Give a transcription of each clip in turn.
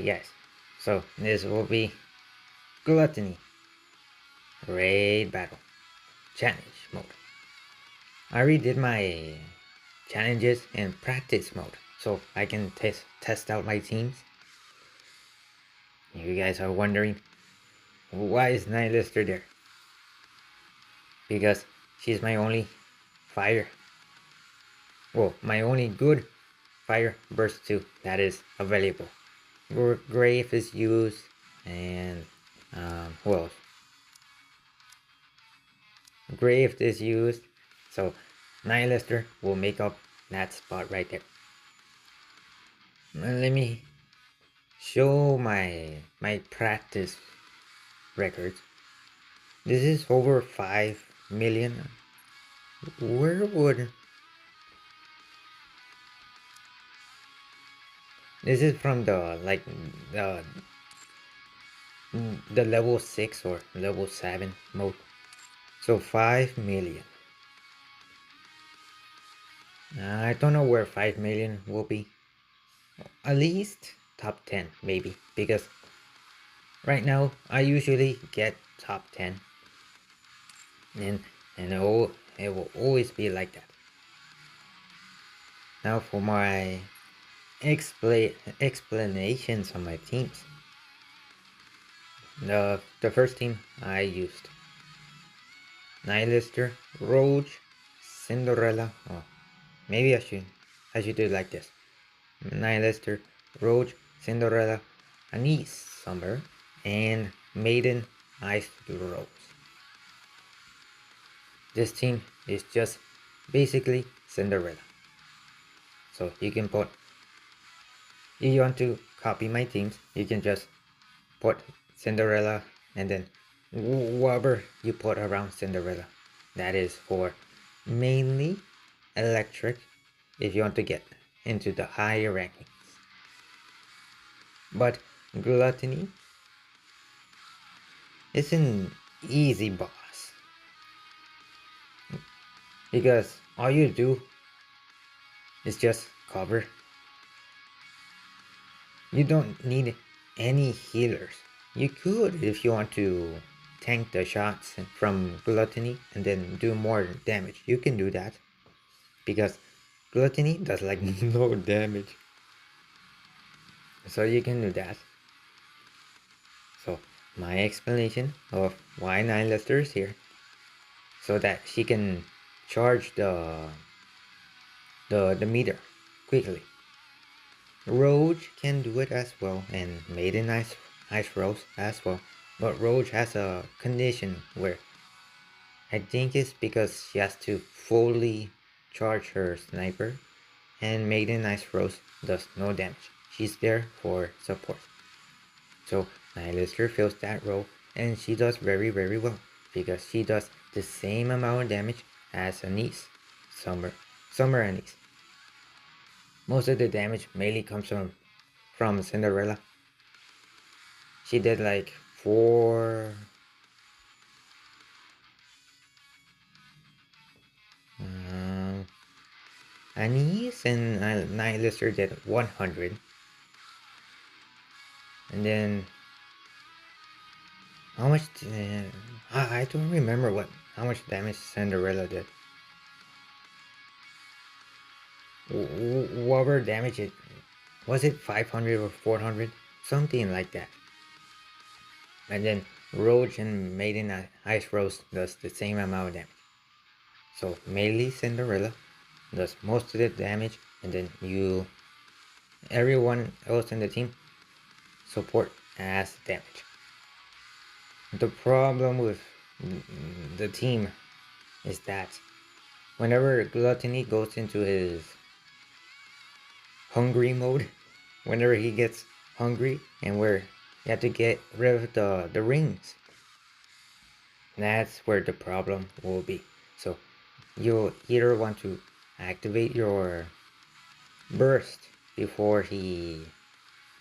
Alright guys, so this will be Gluttony Raid Battle Challenge mode. I already did my challenges in practice mode, so I can test out my teams. You guys are wondering, why is NIKKE there? Because she's my only fire. Well, my only good fire burst 2 that is available. Grave is used, and who else? Grave is used, so NIKKE will make up that spot right there. Let me show my practice records. This is over 5 million. Where would this is from the the level 6 or level 7 mode. So 5 million. I don't know where 5 million will be. At least top 10 maybe, because right now I usually get top 10, and it will always be like that. Now for my explanations on my teams. The first team I used NIKKE, Roach, Cinderella. Oh, maybe I should do it like this. NIKKE, Roach, Cinderella, Anise, Summer, and Maiden, Ice Rose. This team is just basically Cinderella. So you can put, if you want to copy my teams, you can just put Cinderella, and then whatever you put around Cinderella, that is for mainly electric if you want to get into the higher rankings. But Gluttony is an easy boss, because all you do is just cover. You don't need any healers. You could, if you want to tank the shots from Gluttony and then do more damage, you can do that, because Gluttony does like no damage. So you can do that. So my explanation of why NIKKE is here, so that she can charge the meter quickly. Roach can do it as well, and Maiden Ice Rose as well. But Roach has a condition where I think it's because she has to fully charge her sniper, and Maiden Ice Rose does no damage. She's there for support. So NIKKE fills that role, and she does very well, because she does the same amount of damage as Anise, Summer Anise. Most of the damage mainly comes from Cinderella. She did like 4. Anise and NIKKE did 100. And then how much? I don't remember how much damage Cinderella did. Whatever damage it was, it 500 or 400, something like that. And then Roach and Maiden Ice Rose does the same amount of damage. So mainly Cinderella does most of the damage, and then everyone else in the team support as damage. The problem with the team is that whenever Gluttony goes into his hungry mode, whenever he gets hungry and where you have to get rid of the rings, that's where the problem will be. So you'll either want to activate your burst before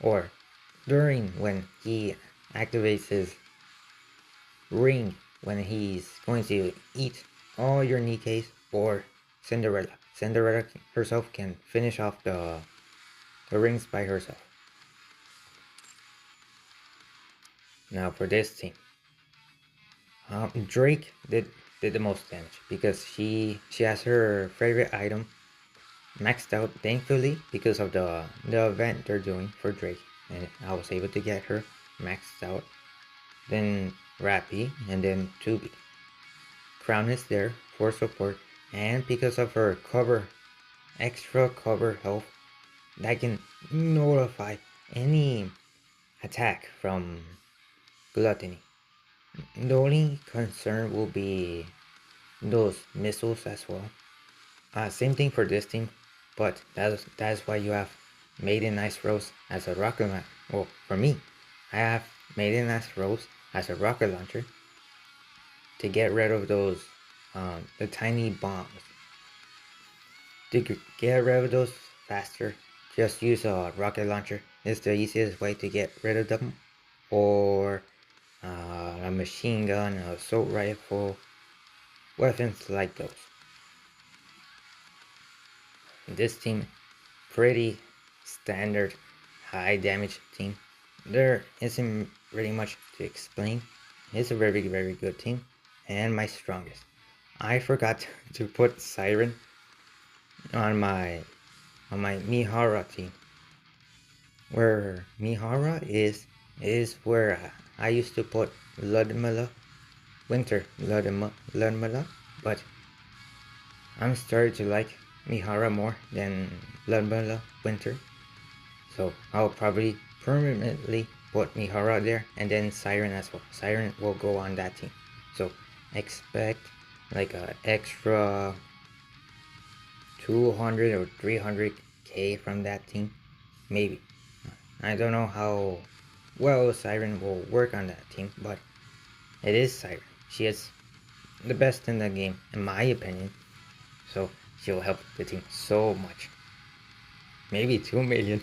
or during when he activates his ring, when he's going to eat all your NIKKEs, or Cinderella. Cinderella herself can finish off the rings by herself. Now for this team, Drake did the most damage because she has her favorite item maxed out, thankfully, because of the event they're doing for Drake, and I was able to get her maxed out. Then Rappy, and then Tubi. Crown is there for support, and because of her extra cover health, that can nullify any attack from Gluttony. The only concern will be those missiles as well. Same thing for this team, but that's why you have Maiden Ice Rose as a rocket launcher. Well, for me, I have Maiden Ice Rose as a rocket launcher to get rid of those the tiny bombs. To get rid of those faster, just use a rocket launcher. It's the easiest way to get rid of them, or a machine gun, an assault rifle, weapons like those. This team, pretty standard high damage team. There isn't really much to explain. It's a very good team, and my strongest. I forgot to put Siren on my Mihara team. Where Mihara is where I used to put Ludmilla, Winter Ludmilla, but I'm starting to like Mihara more than Ludmilla Winter, so I'll probably permanently put Mihara there, and then Siren as well. Siren will go on that team, so expect like a extra 200 or 300k from that team, maybe. I don't know how well Siren will work on that team, but it is Siren. She is the best in the game, in my opinion, so she'll help the team so much. Maybe 2 million.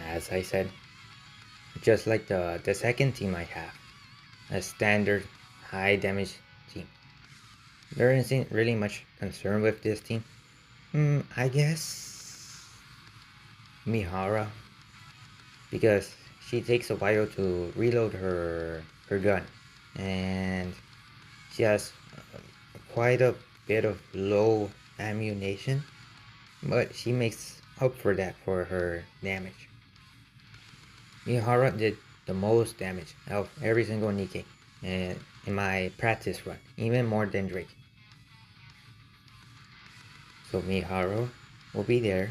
As I said, just like the second team I have, a standard high damage team. There isn't really much concern with this team. I guess Mihara, because she takes a while to reload her gun, and she has quite a bit of low ammunition, but she makes up for that for her damage. Mihara did the most damage of every single NIKKE in my practice run, even more than Drake. So Mihara will be there,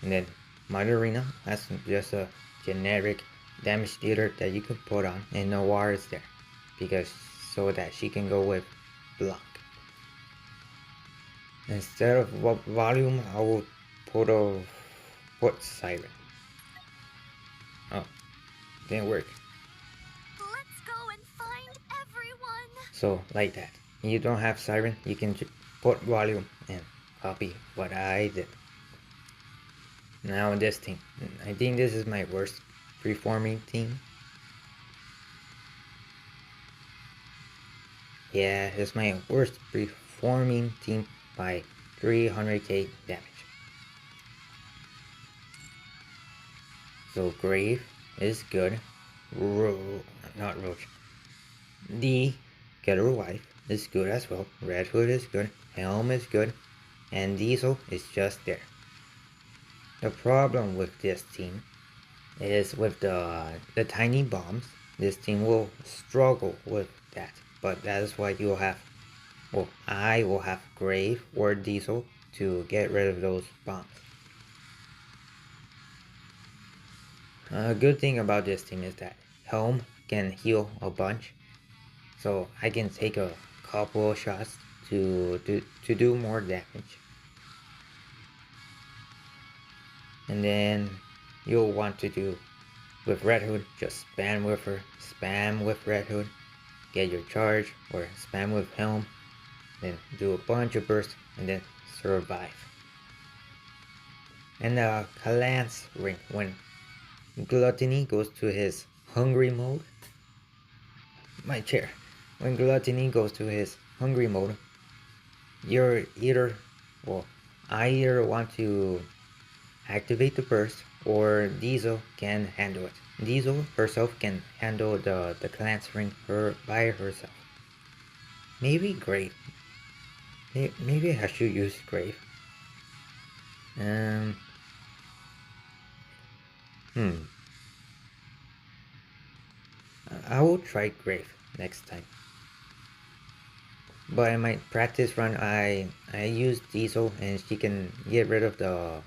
and then Madarina, that's just a generic damage dealer that you can put on, and Noir is there because so that she can go with block. Instead of volume, I will put Siren. Oh, didn't work. Let's go and find everyone. So like that. You don't have Siren, you can put volume and copy what I did. Now this team. I think this is my worst performing team. Yeah, it's my worst performing team by 300k damage. So Grave is good. Not Roach. The Getter Wife is good as well. Red Hood is good. Helm is good. And Diesel is just there. The problem with this team is with the tiny bombs. This team will struggle with that. But that is why you'll have, well, I will have Grave or Diesel to get rid of those bombs. A good thing about this team is that Helm can heal a bunch, so I can take a couple of shots to do more damage. And then you'll want to do with Red Hood, just spam with her, spam with Red Hood, get your charge, or spam with Helm, then do a bunch of bursts, and then survive. And the Kalance ring, when Gluttony goes to his hungry mode, my chair, when Gluttony goes to his hungry mode, you're either, well, I either want to activate the burst, or Diesel can handle it. Diesel herself can handle the Clan's ring by herself. Maybe Grave. Maybe I should use Grave. Um, hmm. I will try Grave next time. But in my practice run, I use Diesel and she can get rid of the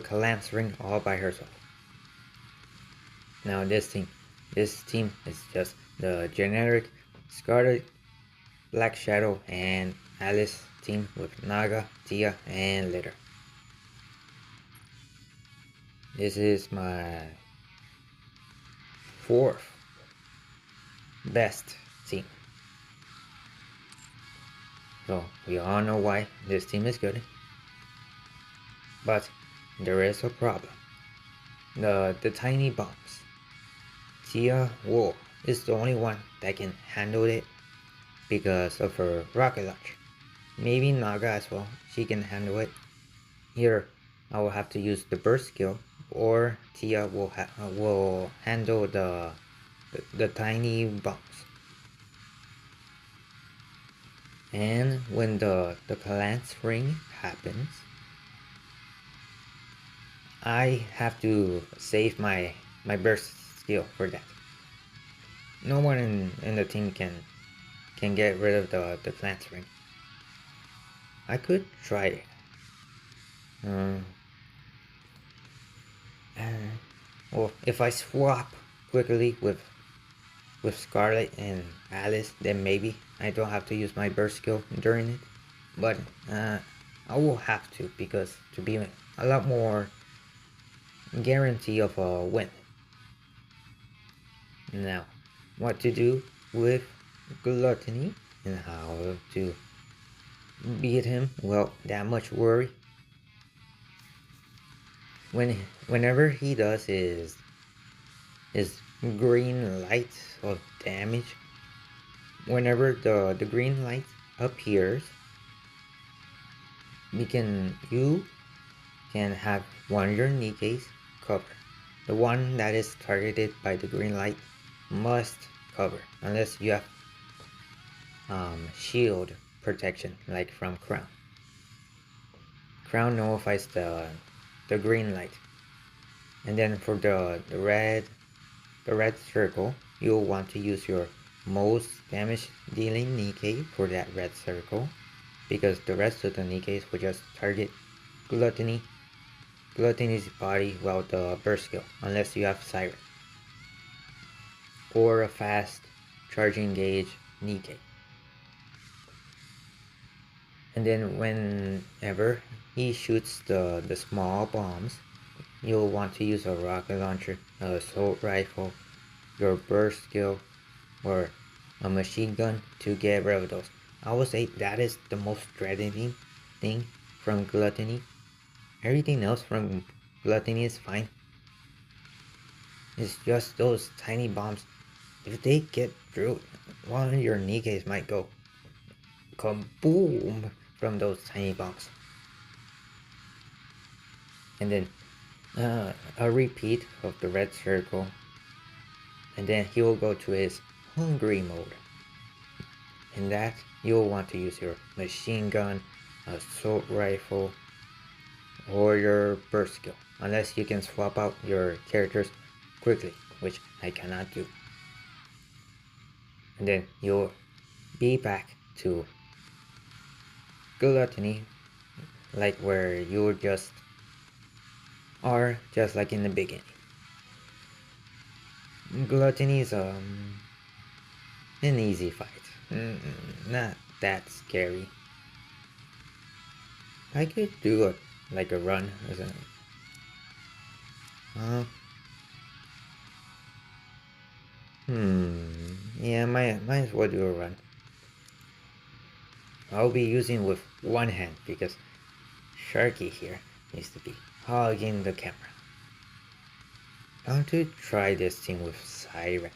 Collapse ring all by herself. Now this team is just the generic Scarlet, Black Shadow, and Alice team with Naga, Tia, and Litter. This is my fourth best team. So we all know why this team is good. But there is a problem. The tiny bombs. Tia Wolf is the only one that can handle it because of her rocket launch. Maybe Naga as well, she can handle it. Here, I will have to use the burst skill, or Tia will handle the tiny bombs. And when the Collapse ring happens, I have to save my burst skill for that. No one in the team can get rid of the Collapse ring. I could try it. Uh, well, if I swap quickly with Scarlet and Alice, then maybe I don't have to use my burst skill during it. But I will have to, because to be a lot more guarantee of a win. Now, what to do with Gluttony and how to beat him? Well, that much worry. Whenever he does his green light of damage, whenever the green light appears, you can have one of your NIKKEs cover. The one that is targeted by the green light must cover, unless you have shield protection like from Crown. Crown nullifies the green light. And then for the red circle, you'll want to use your most damage dealing NIKKE for that red circle, because the rest of the NIKKEs will just target Gluttony's body while the burst skill, unless you have Siren or a fast charging gauge NIKKE. And then whenever he shoots the small bombs, you'll want to use a rocket launcher, an assault rifle, your burst skill, or a machine gun to get rid of those. I would say that is the most dreaded thing from Gluttony. Everything else from Gluttony is fine. It's just those tiny bombs. If they get through, one of your NIKKEs might go kaboom from those tiny bombs. And then a repeat of the red circle, and then he will go to his hungry mode. In that, you'll want to use your machine gun, assault rifle, or your burst skill, unless you can swap out your characters quickly, which I cannot do. And then you'll be back to Gluttony, like where you just are, just like in the beginning. Gluttony is an easy fight, not that scary. I could do a run as a yeah, might as well do a run. I'll be using with one hand because Sharky here needs to be hugging the camera. I want to try this thing with Siren.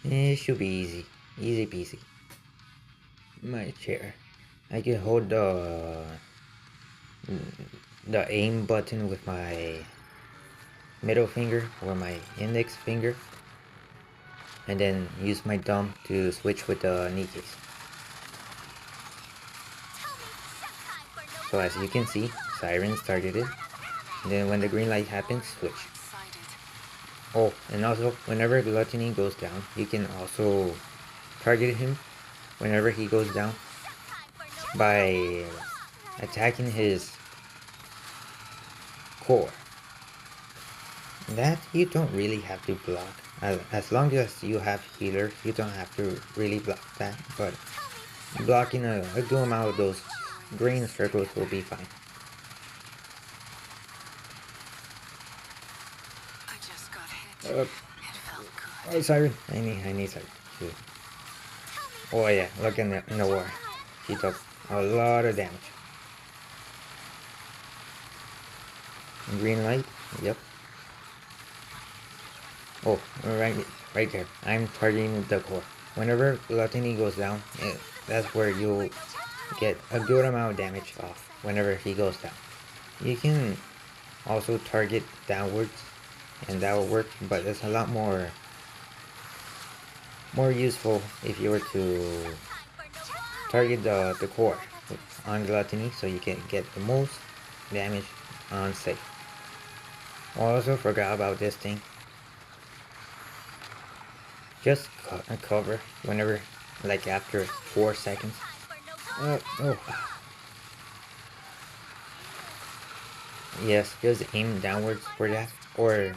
It should be easy peasy. My chair. I can hold the the aim button with my middle finger or my index finger, and then use my thumb to switch with the NIKKEs. So as you can see, Sirens targeted. Then when the green light happens, switch. Oh, and also whenever Gluttony goes down, you can also target him whenever he goes down by attacking his core. That you don't really have to block. As long as you have healers, you don't have to really block that. But blocking a good amount of those green circles will be fine. Oh, Siren. I need Siren. Shoot. Oh yeah, look in the war. She took a lot of damage. Green light. Yep. Oh, right there. I'm targeting the core. Whenever Gluttony goes down, that's where you'll get a good amount of damage off whenever he goes down. You can also target downwards, and that will work, but it's a lot more useful if you were to target the core on Gluttony, so you can get the most damage on safe. Also forgot about this thing. Just cover whenever, like after 4 seconds. Oh. Yes, just aim downwards for that, or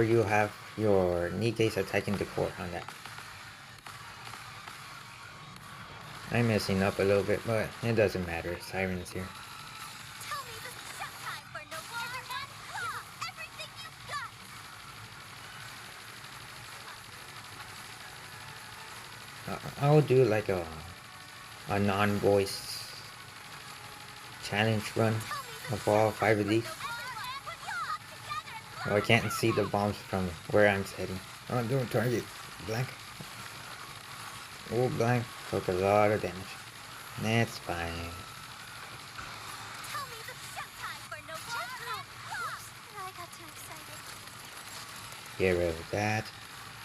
you have your NIKKEs attacking the core on that. I'm messing up a little bit, but it doesn't matter. Siren's here. I'll do like a non-voice challenge run of all 5 of these. Oh, I can't see the bombs from where I'm sitting. Oh, don't target. Blank. Oh, blank. Took a lot of damage. That's fine. Get rid of that.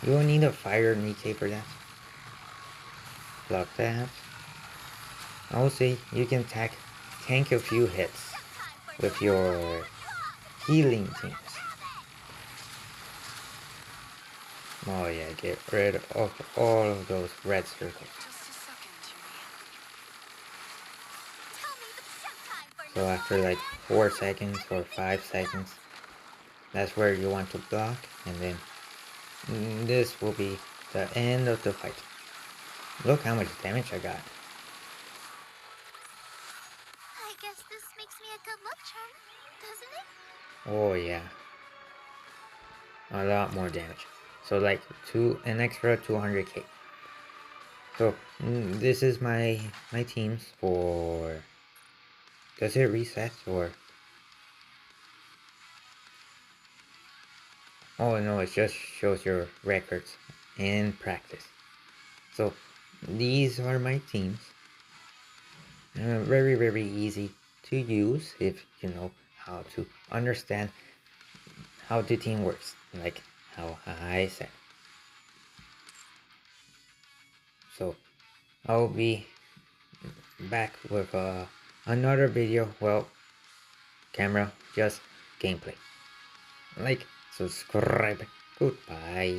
You will need a fire NIKKE for that. Block that. I will say you can tank a few hits with your healing teams. Oh yeah, get rid of all of those red circles. So after like 4 seconds or 5 seconds, that's where you want to block, and then this will be the end of the fight. Look how much damage I got. I guess this makes me a good luck charm, doesn't it? Oh yeah, a lot more damage. So like an extra 200k. So this is my teams for. Does it reset or? Oh no, it just shows your records in practice. So these are my teams. Very easy to use if you know how to understand how the team works, like how I said. So I'll be back with another video. Well, camera, just gameplay. Like, subscribe. Goodbye.